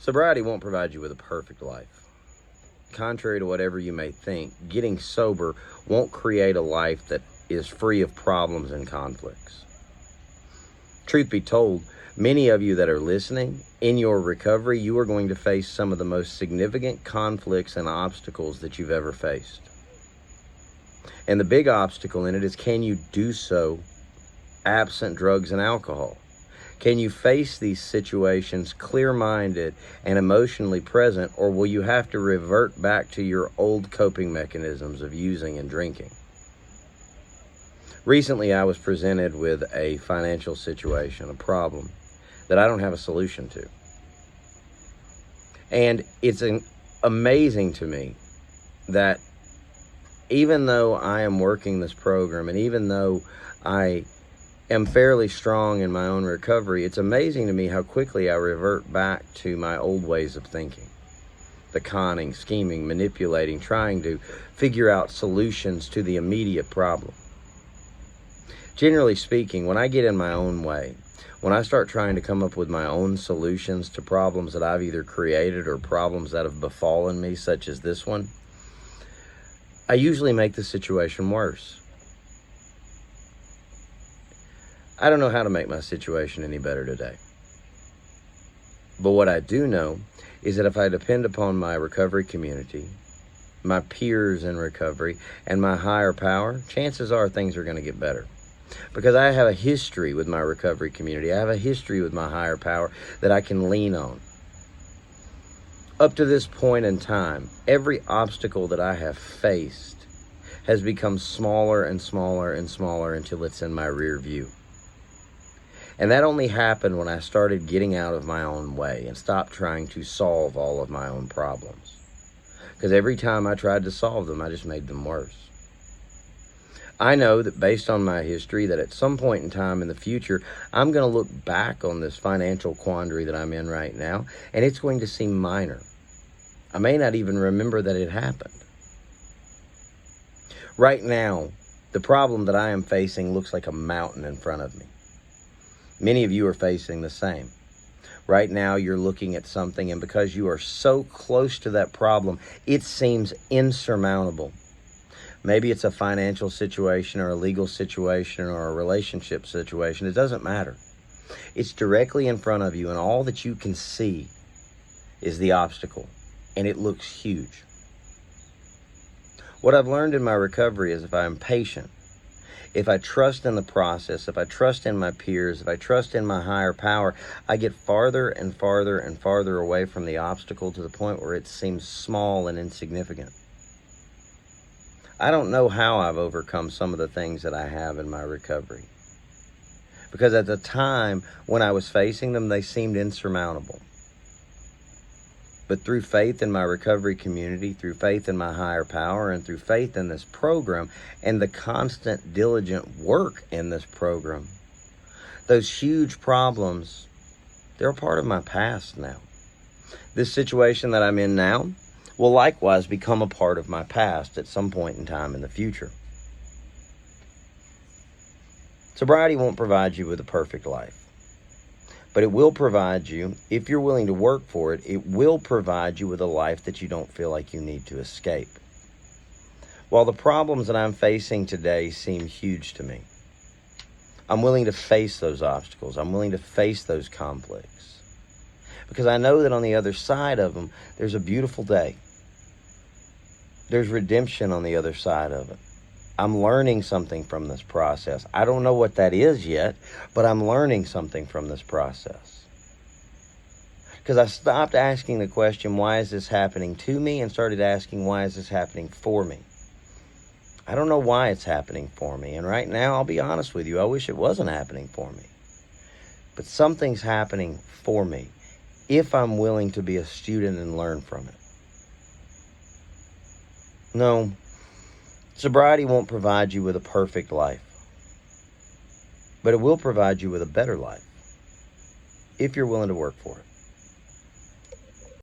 Sobriety won't provide you with a perfect life. Contrary to whatever you may think, getting sober won't create a life that is free of problems and conflicts. Truth be told, many of you that are listening, in your recovery, you are going to face some of the most significant conflicts and obstacles that you've ever faced. And the big obstacle in it is, can you do so absent drugs and alcohol? Can you face these situations clear-minded and emotionally present, or will you have to revert back to your old coping mechanisms of using and drinking? Recently, I was presented with a financial situation, a problem that I don't have a solution to. And it's amazing to me that even though I am working this program, and even though I am fairly strong in my own recovery, it's amazing to me how quickly I revert back to my old ways of thinking. The conning, scheming, manipulating, trying to figure out solutions to the immediate problem. Generally speaking, when I get in my own way, when I start trying to come up with my own solutions to problems that I've either created or problems that have befallen me, such as this one, I usually make the situation worse. I don't know how to make my situation any better today. But what I do know is that if I depend upon my recovery community, my peers in recovery, and my higher power, chances are things are going to get better. Because I have a history with my recovery community. I have a history with my higher power that I can lean on. Up to this point in time, every obstacle that I have faced has become smaller and smaller and smaller until it's in my rear view. And that only happened when I started getting out of my own way and stopped trying to solve all of my own problems. Because every time I tried to solve them, I just made them worse. I know that based on my history, that at some point in time in the future, I'm going to look back on this financial quandary that I'm in right now, and it's going to seem minor. I may not even remember that it happened. Right now, the problem that I am facing looks like a mountain in front of me. Many of you are facing the same. Right now, you're looking at something, and because you are so close to that problem, it seems insurmountable. Maybe it's a financial situation or a legal situation or a relationship situation. It doesn't matter. It's directly in front of you, and all that you can see is the obstacle, and it looks huge. What I've learned in my recovery is if I am patient, if I trust in the process, if I trust in my peers, if I trust in my higher power, I get farther and farther and farther away from the obstacle to the point where it seems small and insignificant. I don't know how I've overcome some of the things that I have in my recovery. Because at the time when I was facing them, they seemed insurmountable. But through faith in my recovery community, through faith in my higher power, and through faith in this program, and the constant, diligent work in this program, those huge problems, they're a part of my past now. This situation that I'm in now will likewise become a part of my past at some point in time in the future. Sobriety won't provide you with a perfect life. But it will provide you, if you're willing to work for it, it will provide you with a life that you don't feel like you need to escape. While the problems that I'm facing today seem huge to me, I'm willing to face those obstacles. I'm willing to face those conflicts. Because I know that on the other side of them, there's a beautiful day. There's redemption on the other side of it. I'm learning something from this process. I don't know what that is yet, but I'm learning something from this process. Because I stopped asking the question, why is this happening to me, and started asking, why is this happening for me? I don't know why it's happening for me, and right now, I'll be honest with you, I wish it wasn't happening for me. But something's happening for me if I'm willing to be a student and learn from it. No. Sobriety won't provide you with a perfect life, but it will provide you with a better life if you're willing to work for it.